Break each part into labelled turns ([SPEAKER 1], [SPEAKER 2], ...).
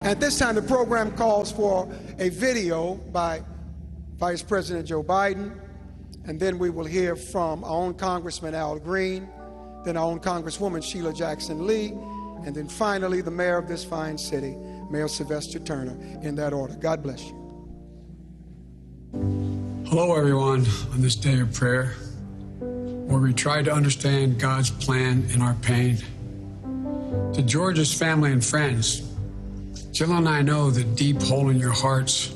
[SPEAKER 1] At this time, the program calls for a video by Vice President Joe Biden, and then we will hear from our own Congressman Al Green, then our own Congresswoman Sheila Jackson-Lee, and then finally the mayor of this fine city, Mayor Sylvester Turner, in that order. God bless you.
[SPEAKER 2] Hello, everyone, on this day of prayer, where we try to understand God's plan in our pain. To George's family and friends, Jill and I know the deep hole in your hearts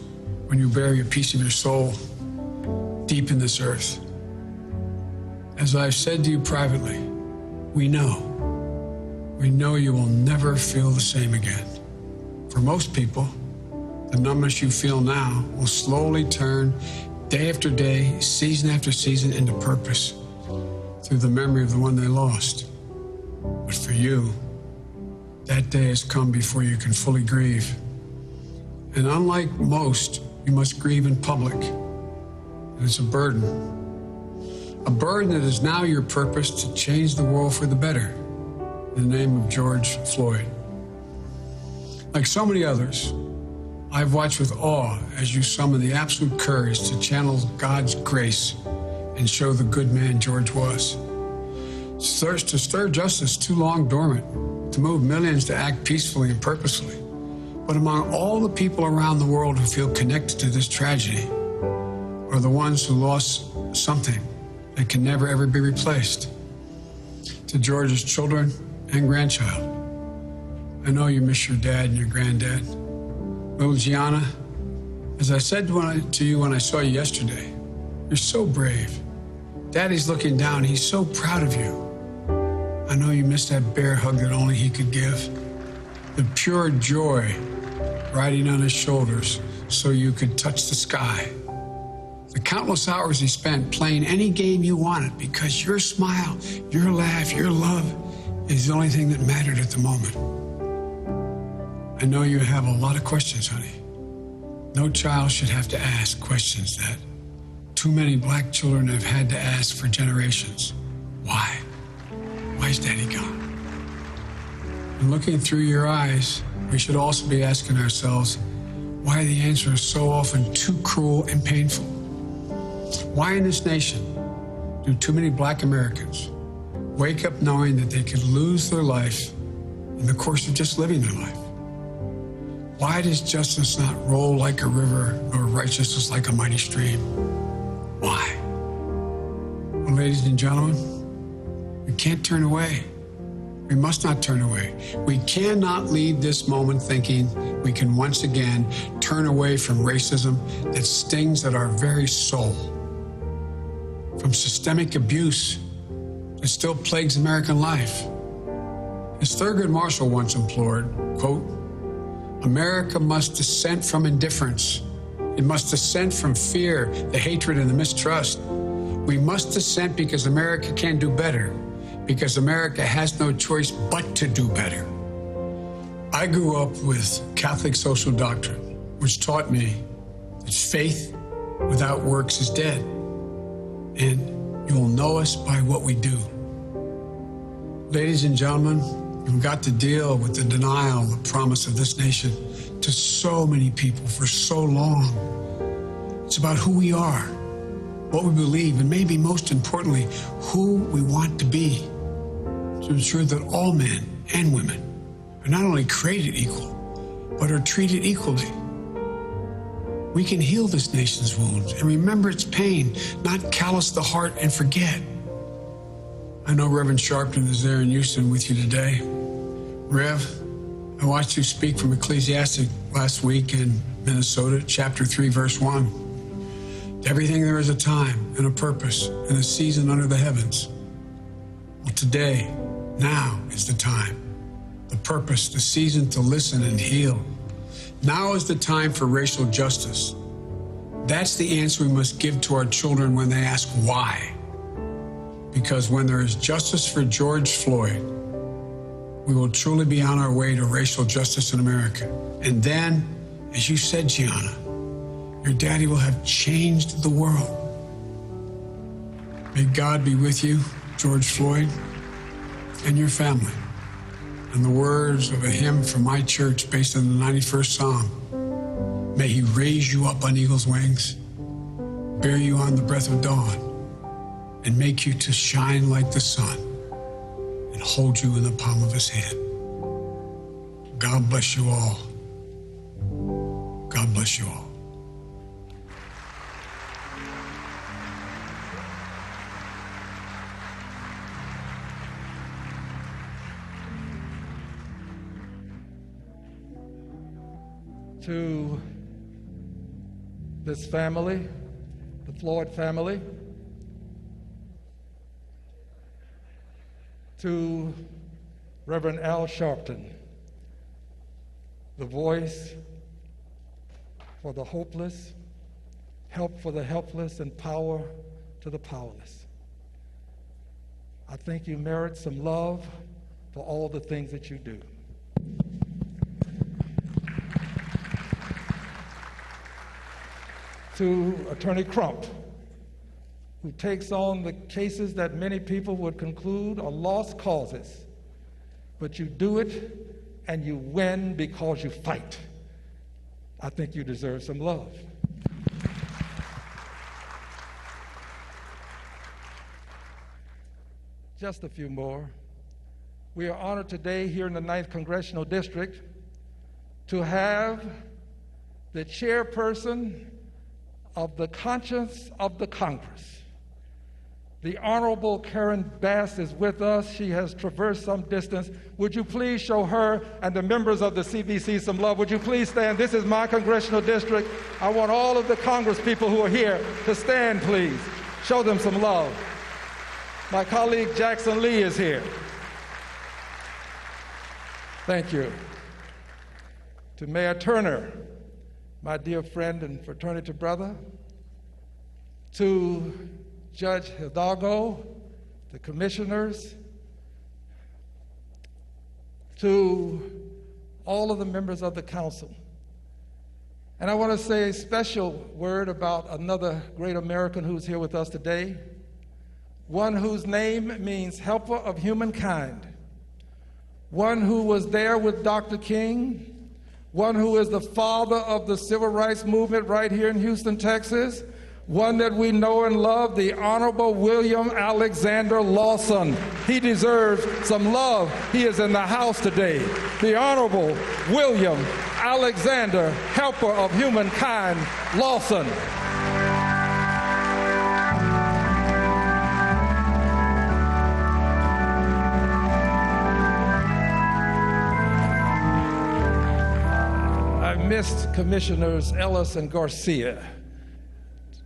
[SPEAKER 2] when you bury a piece of your soul deep in this earth. As I've said to you privately, we know you will never feel the same again. For most people, the numbness you feel now will slowly turn day after day, season after season into purpose through the memory of the one they lost. But for you, that day has come before you can fully grieve. And unlike most, you must grieve in public. And it's a burden that is now your purpose to change the world for the better, in the name of George Floyd. Like so many others, I've watched with awe as you summon the absolute courage to channel God's grace and show the good man George was. To stir justice too long dormant, to move millions to act peacefully and purposefully. But among all the people around the world who feel connected to this tragedy are the ones who lost something that can never ever be replaced. To George's children and grandchild, I know you miss your dad and your granddad. Little Gianna, as I said to you when I saw you yesterday, you're so brave. Daddy's looking down, he's so proud of you. I know you missed that bear hug that only he could give. The pure joy riding on his shoulders so you could touch the sky. The countless hours he spent playing any game you wanted because your smile, your laugh, your love is the only thing that mattered at the moment. I know you have a lot of questions, honey. No child should have to ask questions that too many black children have had to ask for generations. Why? Why is Daddy gone? And looking through your eyes, we should also be asking ourselves why the answer is so often too cruel and painful. Why in this nation do too many black Americans wake up knowing that they could lose their life in the course of just living their life? Why does justice not roll like a river nor righteousness like a mighty stream? Why? Well, ladies and gentlemen, we can't turn away. We must not turn away. We cannot leave this moment thinking we can once again turn away from racism that stings at our very soul, from systemic abuse that still plagues American life. As Thurgood Marshall once implored, quote, America must dissent from indifference. It must dissent from fear, the hatred, and the mistrust. We must dissent because America can do better, because America has no choice but to do better. I grew up with Catholic social doctrine, which taught me that faith without works is dead, and you will know us by what we do. Ladies and gentlemen, we've got to deal with the denial, the promise of this nation to so many people for so long. It's about who we are, what we believe, and maybe most importantly, who we want to be, to ensure that all men and women are not only created equal, but are treated equally. We can heal this nation's wounds and remember its pain, not callous the heart and forget. I know Reverend Sharpton is there in Houston with you today. Rev, I watched you speak from Ecclesiastes last week in Minnesota, chapter 3, verse 1. To everything there is a time and a purpose and a season under the heavens. Well, today, now is the time, the purpose, the season to listen and heal. Now is the time for racial justice. That's the answer we must give to our children when they ask why. Because when there is justice for George Floyd, we will truly be on our way to racial justice in America. And then, as you said, Gianna, your daddy will have changed the world. May God be with you, George Floyd, and your family. and the words of a hymn from my church based on the 91st Psalm. May he raise you up on eagle's wings, bear you on the breath of dawn, and make you to shine like the sun, and hold you in the palm of his hand. God bless you all. God bless you all.
[SPEAKER 3] To this family, the Floyd family, to Reverend Al Sharpton, the voice for the hopeless, help for the helpless, and power to the powerless. I think you merit some love for all the things that you do. To Attorney Crump, who takes on the cases that many people would conclude are lost causes, but you do it and you win because you fight. I think you deserve some love. Just a few more. We are honored today here in the 9th Congressional District to have the chairperson of the conscience of the Congress. The Honorable Karen Bass is with us. She has traversed some distance. Would you please show her and the members of the CBC some love? Would you please stand? This is my congressional district. I want all of the Congress people who are here to stand, please. Show them some love. My colleague Jackson Lee is here. Thank you. To Mayor Turner, my dear friend and fraternity brother, to Judge Hidalgo, the commissioners, to all of the members of the council. And I want to say a special word about another great American who's here with us today, one whose name means helper of humankind, one who was there with Dr. King, one who is the father of the civil rights movement right here in Houston, Texas, one that we know and love, the Honorable William Alexander Lawson. He deserves some love. He is in the house today. The Honorable William Alexander, helper of humankind, Lawson. Missed Commissioners Ellis and Garcia.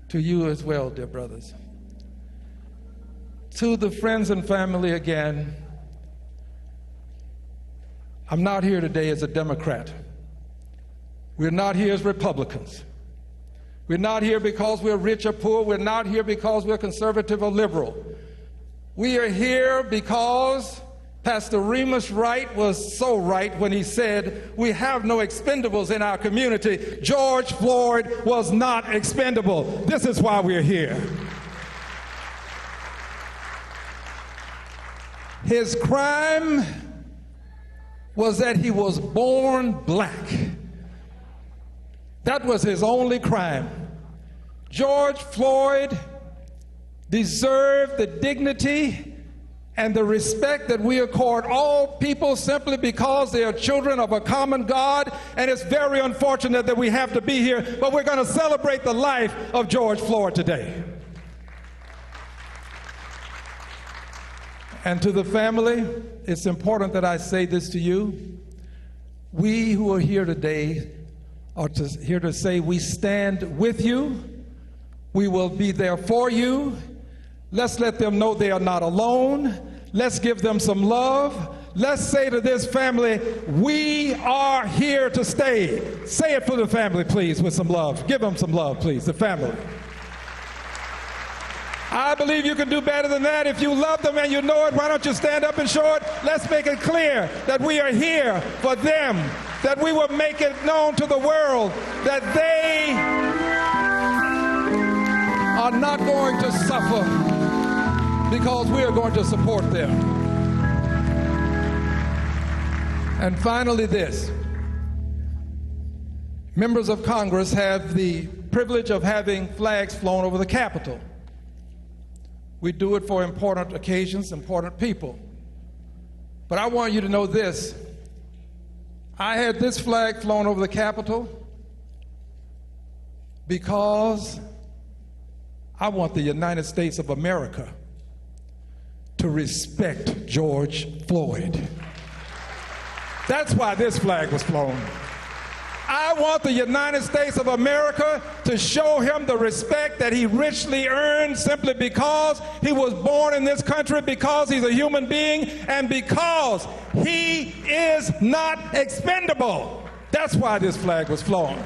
[SPEAKER 3] To you as well, dear brothers. To the friends and family again, I'm not here today as a Democrat. We're not here as Republicans. We're not here because we're rich or poor. We're not here because we're conservative or liberal. We are here because Pastor Remus Wright was so right when he said, we have no expendables in our community. George Floyd was not expendable. This is why we're here. His crime was that he was born black. That was his only crime. George Floyd deserved the dignity and the respect that we accord all people simply because they are children of a common God. And it's very unfortunate that we have to be here, but we're going to celebrate the life of George Floyd today. And to the family, it's important that I say this to you. We who are here today are here to say we stand with you. We will be there for you. Let's let them know they are not alone. Let's give them some love. Let's say to this family, we are here to stay. Say it for the family, please, with some love. Give them some love, please, the family. I believe you can do better than that. If you love them and you know it, why don't you stand up and show it? Let's make it clear that we are here for them, that we will make it known to the world that they are not going to suffer because we are going to support them. And finally this. Members of Congress have the privilege of having flags flown over the Capitol. We do it for important occasions, important people. But I want you to know this. I had this flag flown over the Capitol because I want the United States of America to respect George Floyd. That's why this flag was flown. I want the United States of America to show him the respect that he richly earned simply because he was born in this country, because he's a human being, and because he is not expendable. That's why this flag was flown.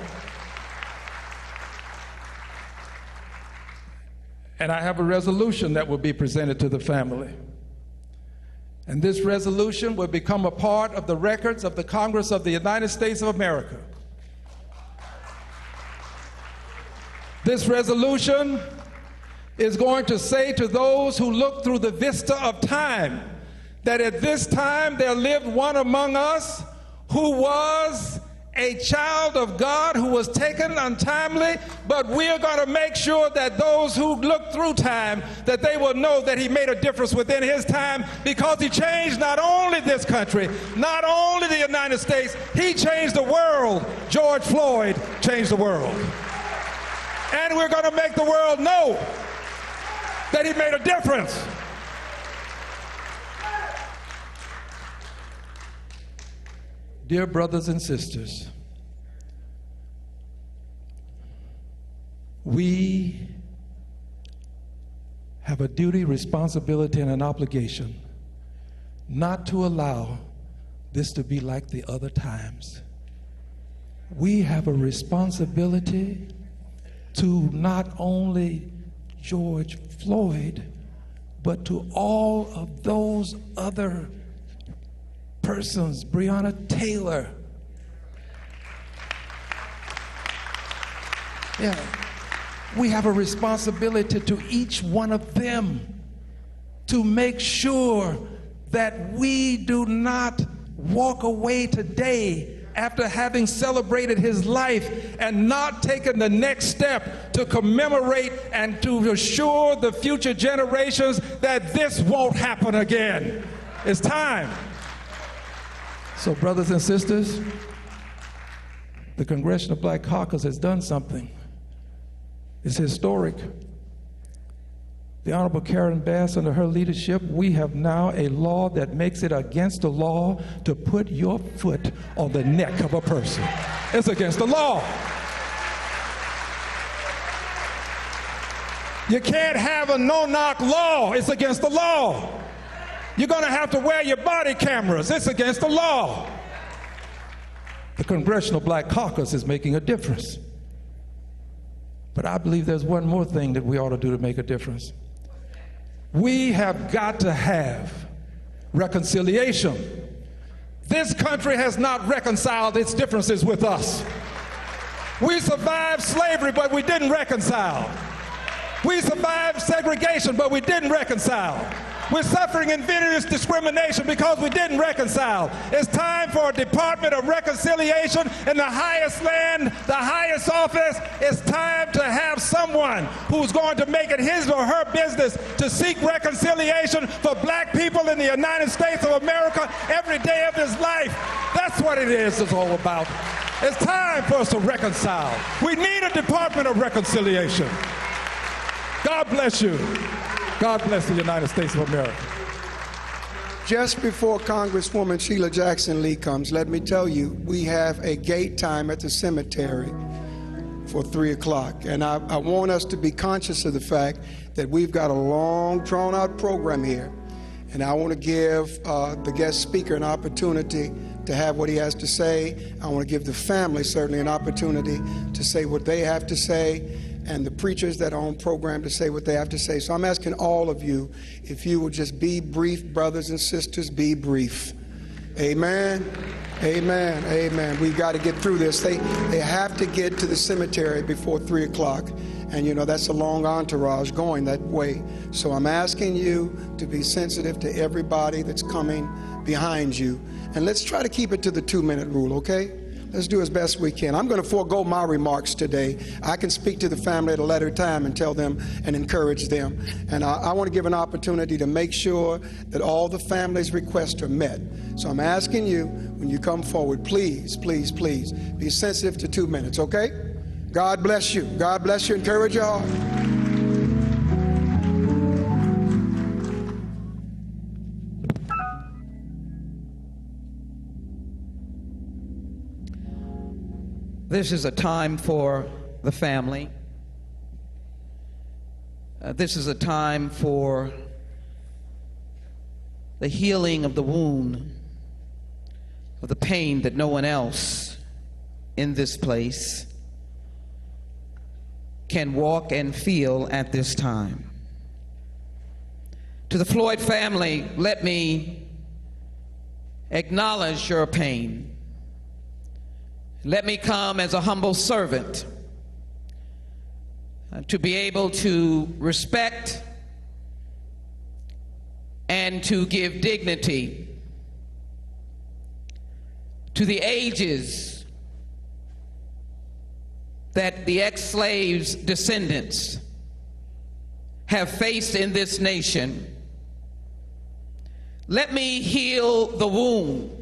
[SPEAKER 3] And I have a resolution that will be presented to the family. And this resolution will become a part of the records of the Congress of the United States of America. This resolution is going to say to those who look through the vista of time that at this time there lived one among us who was a child of God who was taken untimely, but we are going to make sure that those who look through time, that they will know that he made a difference within his time, because he changed not only this country, not only the United States, he changed the world. George Floyd changed the world. And we're going to make the world know that he made a difference. Dear brothers and sisters, we have a duty, responsibility, and an obligation not to allow this to be like the other times. We have a responsibility to not only George Floyd, but to all of those other persons, Breonna Taylor. Yeah, we have a responsibility to each one of them to make sure that we do not walk away today after having celebrated his life and not taken the next step to commemorate and to assure the future generations that this won't happen again. It's time. So, brothers and sisters, the Congressional Black Caucus has done something. It's historic. The Honorable Karen Bass, under her leadership, we have now a law that makes it against the law to put your foot on the neck of a person. It's against the law. You can't have a no-knock law. It's against the law. You're going to have to wear your body cameras. It's against the law. The Congressional Black Caucus is making a difference. But I believe there's one more thing that we ought to do to make a difference. We have got to have reconciliation. This country has not reconciled its differences with us. We survived slavery, but we didn't reconcile. We survived segregation, but we didn't reconcile. We're suffering invidious discrimination because we didn't reconcile. It's time for a Department of Reconciliation in the highest land, the highest office. It's time to have someone who's going to make it his or her business to seek reconciliation for black people in the United States of America every day of his life. That's what it is it's all about. It's time for us to reconcile. We need a Department of Reconciliation. God bless you. God bless the United States of America.
[SPEAKER 1] Just before Congresswoman Sheila Jackson Lee comes, let me tell you, we have a gate time at the cemetery for 3 o'clock. And I want us to be conscious of the fact that we've got a long, drawn-out program here. And I want to give the guest speaker an opportunity to have what he has to say. I want to give the family certainly an opportunity to say what they have to say, and the preachers that are on program to say what they have to say. So I'm asking all of you, if you will just be brief, brothers and sisters, be brief. Amen, amen, amen. We've got to get through this. They have to get to the cemetery before 3 o'clock. And you know, that's a long entourage going that way. So I'm asking you to be sensitive to everybody that's coming behind you. And let's try to keep it to the 2-minute rule, okay? Let's do as best we can. I'm going to forego my remarks today. I can speak to the family at a later time and tell them and encourage them. And I want to give an opportunity to make sure that all the family's requests are met. So I'm asking you, when you come forward, please, please, please be sensitive to 2 minutes, okay? God bless you. God bless you. Encourage your heart.
[SPEAKER 4] This is a time for the family. This is a time for the healing of the wound, of the pain that no one else in this place can walk and feel at this time. To the Floyd family, let me acknowledge your pain. Let me come as a humble servant to be able to respect and to give dignity to the ages that the ex-slaves' descendants have faced in this nation. Let me heal the wound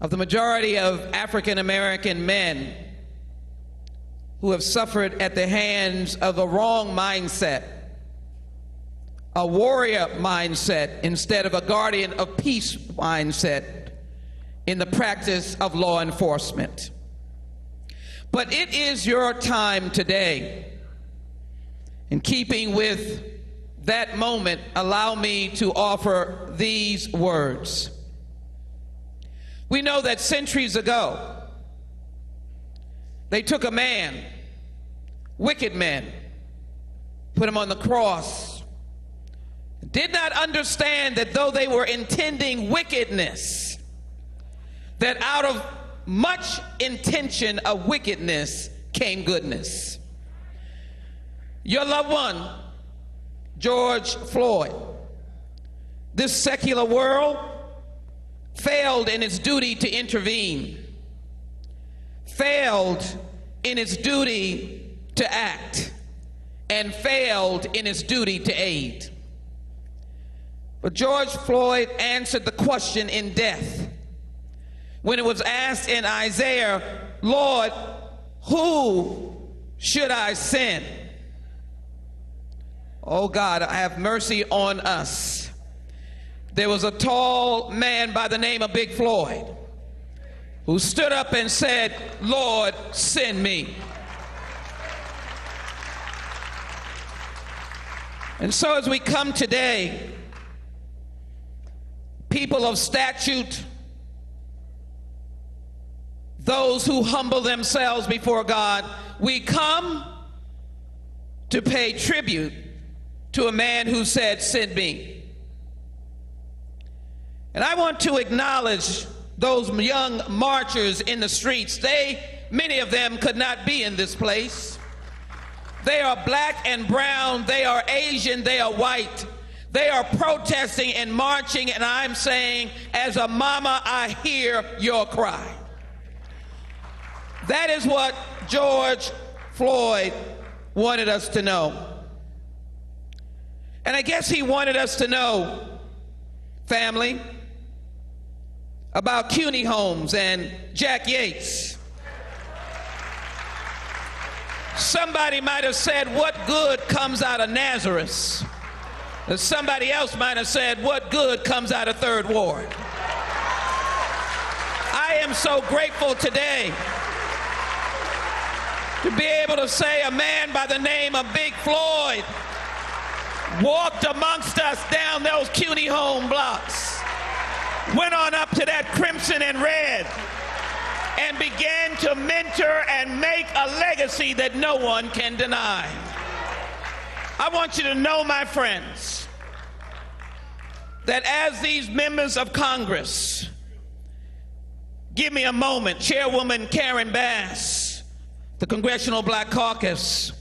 [SPEAKER 4] of the majority of African American men who have suffered at the hands of the wrong mindset, a warrior mindset instead of a guardian of peace mindset in the practice of law enforcement. But it is your time today. In keeping with that moment, allow me to offer these words. We know that centuries ago, they took a man, wicked men, put him on the cross, did not understand that though they were intending wickedness, that out of much intention of wickedness came goodness. Your loved one, George Floyd, this secular world failed in its duty to intervene, failed in its duty to act, and failed in its duty to aid. But George Floyd answered the question in death when it was asked in Isaiah, Lord, who should I send? Oh God, have mercy on us. There was a tall man by the name of Big Floyd who stood up and said, Lord, send me. And so as we come today, people of statute, those who humble themselves before God, we come to pay tribute to a man who said, send me. And I want to acknowledge those young marchers in the streets. Many of them could not be in this place. They are black and brown, they are Asian, they are white. They are protesting and marching, and I'm saying, as a mama, I hear your cry. That is what George Floyd wanted us to know. And I guess he wanted us to know, family, about CUNY Homes and Jack Yates. Somebody might have said, what good comes out of Nazareth? And somebody else might have said, what good comes out of Third Ward? I am so grateful today to be able to say a man by the name of Big Floyd walked amongst us down those CUNY home blocks, went on up to that crimson and red, and began to mentor and make a legacy that no one can deny. I want you to know, my friends, that as these members of Congress, give me a moment, Chairwoman Karen Bass, the Congressional Black Caucus,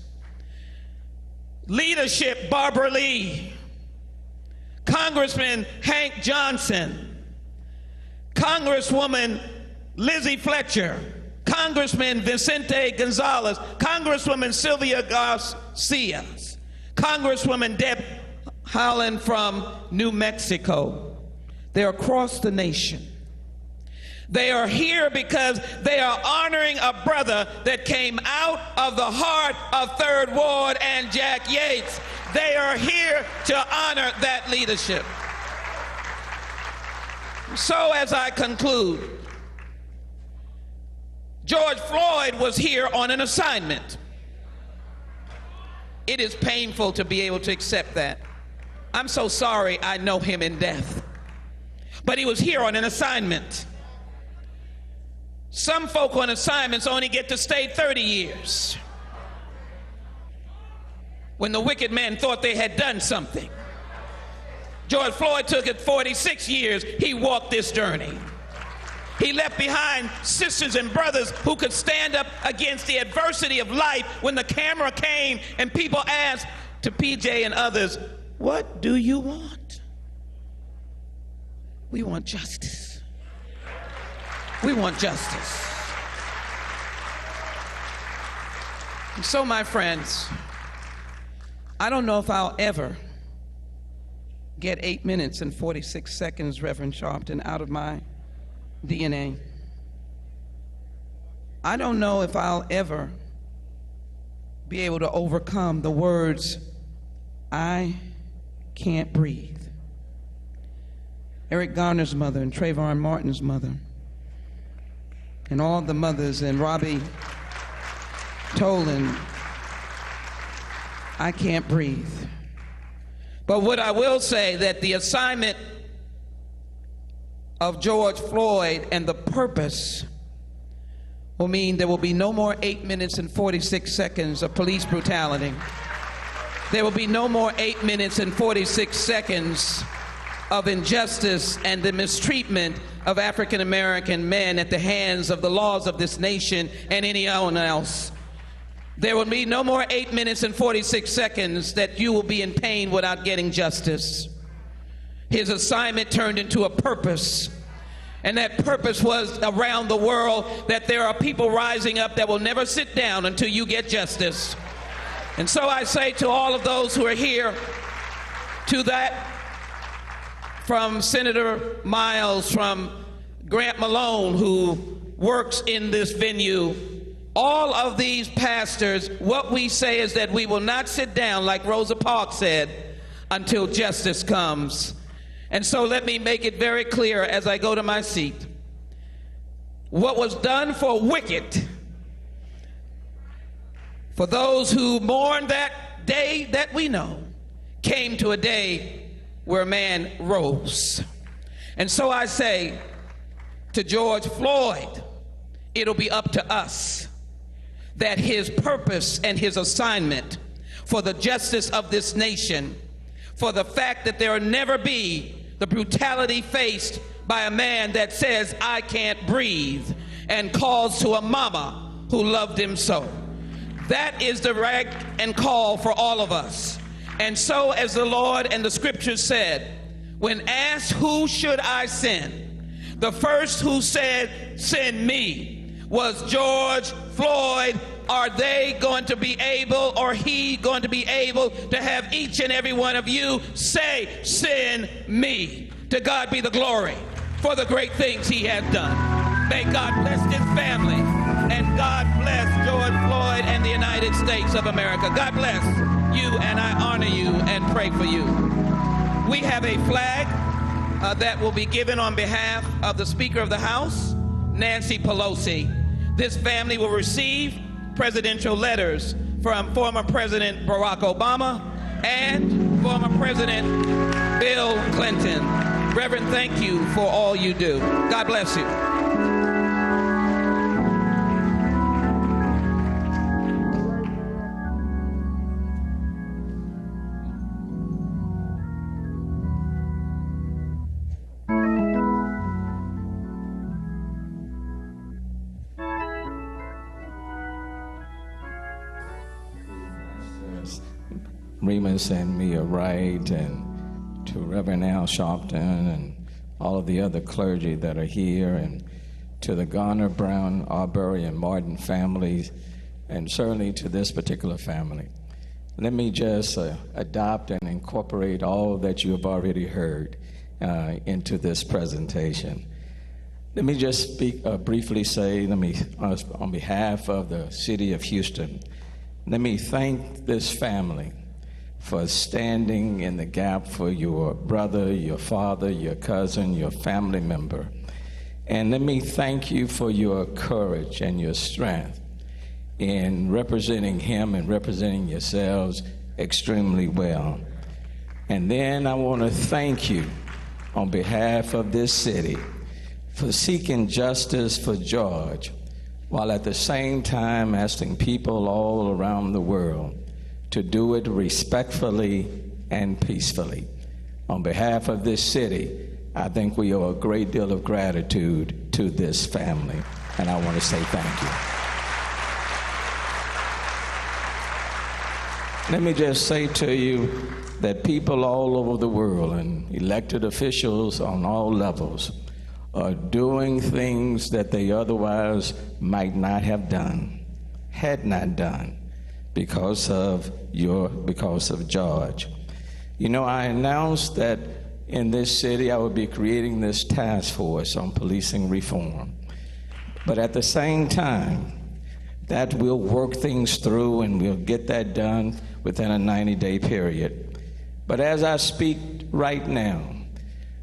[SPEAKER 4] leadership Barbara Lee, Congressman Hank Johnson, Congresswoman Lizzie Fletcher, Congressman Vicente Gonzalez, Congresswoman Sylvia Garcia, Congresswoman Deb Haaland from New Mexico. They're across the nation. They are here because they are honoring a brother that came out of the heart of 3rd Ward and Jack Yates. They are here to honor that leadership. So as I conclude, George Floyd was here on an assignment. It is painful to be able to accept that. I'm so sorry I know him in death. But he was here on an assignment. Some folk on assignments only get to stay 30 years. When the wicked men thought they had done something. George Floyd took it 46 years. He walked this journey. He left behind sisters and brothers who could stand up against the adversity of life when the camera came and people asked to PJ and others, "What do you want?" We want justice. We want justice. And so, my friends, I don't know if I'll ever get 8 minutes and 46 seconds, Reverend Sharpton, out of my DNA. I don't know if I'll ever be able to overcome the words, "I can't breathe." Eric Garner's mother and Trayvon Martin's mother and all the mothers and Robbie Tolan, I can't breathe. But what I will say, that the assignment of George Floyd and the purpose will mean there will be no more 8 minutes and 46 seconds of police brutality. There will be no more 8 minutes and 46 seconds of injustice and the mistreatment of African American men at the hands of the laws of this nation and anyone else. There will be no more 8 minutes and 46 seconds that you will be in pain without getting justice. His assignment turned into a purpose, and that purpose was around the world, that there are people rising up that will never sit down until you get justice. And so I say to all of those who are here, to that, from Senator Miles, from Grant Malone, who works in this venue, all of these pastors, what we say is that we will not sit down, like Rosa Parks said, until justice comes. And so let me make it very clear as I go to my seat. What was done for wicked, for those who mourn that day that we know, came to a day where man rose. And so I say to George Floyd, it'll be up to us that his purpose and his assignment for the justice of this nation, for the fact that there will never be the brutality faced by a man that says, "I can't breathe," and calls to a mama who loved him so. That is the right and call for all of us. And so, as the Lord and the scriptures said, when asked, "Who should I send?" the first who said, "Send me," was George Floyd. Are they going to be able, or he going to be able, to have each and every one of you say, "Send me"? To God be the glory for the great things he has done. May God bless his family, and God bless George Floyd and the United States of America. God bless you, and I honor you and pray for you. We have a flag that will be given on behalf of the Speaker of the House, Nancy Pelosi. This family will receive presidential letters from former President Barack Obama and former President Bill Clinton. Reverend, thank you for all you do. God bless you.
[SPEAKER 5] Raymond sent me a ride, and to Reverend Al Sharpton and all of the other clergy that are here, and to the Garner, Brown, Arbery, and Martin families, and certainly to this particular family. Let me just adopt and incorporate all that you have already heard into this presentation. Let me just speak, briefly say, on behalf of the city of Houston, let me thank this family for standing in the gap for your brother, your father, your cousin, your family member. And let me thank you for your courage and your strength in representing him and representing yourselves extremely well. And then I want to thank you on behalf of this city for seeking justice for George, while at the same time asking people all around the world to do it respectfully and peacefully. On behalf of this city, I think we owe a great deal of gratitude to this family, and I want to say thank you. Let me just say to you that people all over the world and elected officials on all levels are doing things that they otherwise might not have done, had not done, because of George. You know, I announced that in this city I would be creating this task force on policing reform. But at the same time, that we'll work things through and we'll get that done within a 90-day period. But as I speak right now,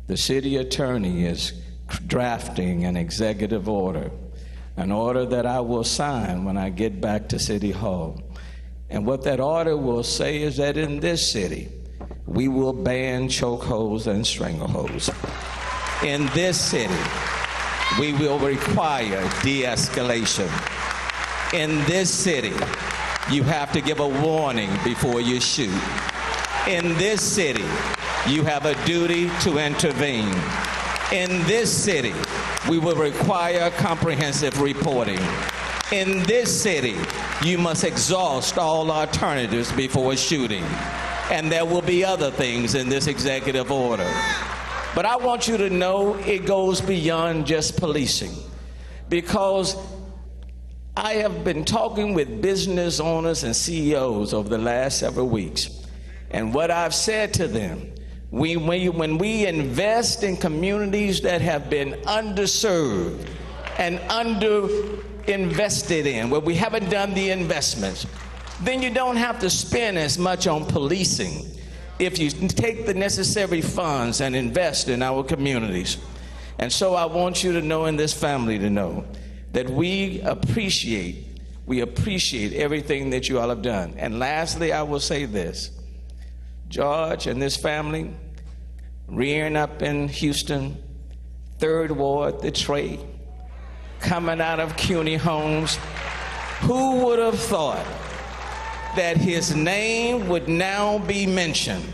[SPEAKER 5] the city attorney is drafting an executive order, an order that I will sign when I get back to City Hall. And what that order will say is that in this city, we will ban chokeholds and strangleholds. In this city, we will require de-escalation. In this city, you have to give a warning before you shoot. In this city, you have a duty to intervene. In this city, we will require comprehensive reporting. In this city, you must exhaust all alternatives before shooting. And there will be other things in this executive order. But I want you to know it goes beyond just policing, because I have been talking with business owners and CEOs over the last several weeks, and what I've said to them, when we invest in communities that have been underserved and underinvested in, where we haven't done the investments, then you don't have to spend as much on policing if you take the necessary funds and invest in our communities. And so I want you to know, and this family to know, that we appreciate everything that you all have done. And lastly, I will say this: George and this family, rearing up in Houston, 3rd Ward, the trade, coming out of CUNY homes, who would have thought that his name would now be mentioned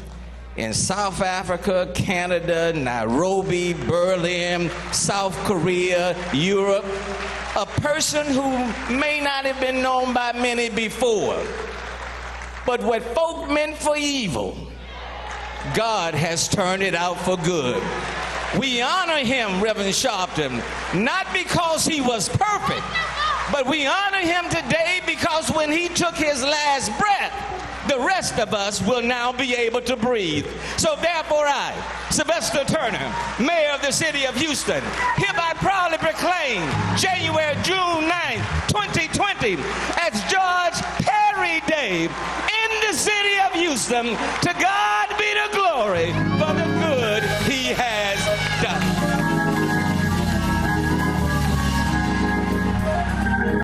[SPEAKER 5] in South Africa, Canada, Nairobi, Berlin, South Korea, Europe, a person who may not have been known by many before. But what folk meant for evil, God has turned it out for good. We honor him, Reverend Sharpton, not because he was perfect, but we honor him today because when he took his last breath, the rest of us will now be able to breathe. So therefore I, Sylvester Turner, Mayor of the City of Houston, hereby proudly proclaim June 9th, 2020 as George Perry Day in the City of Houston. To God be the glory.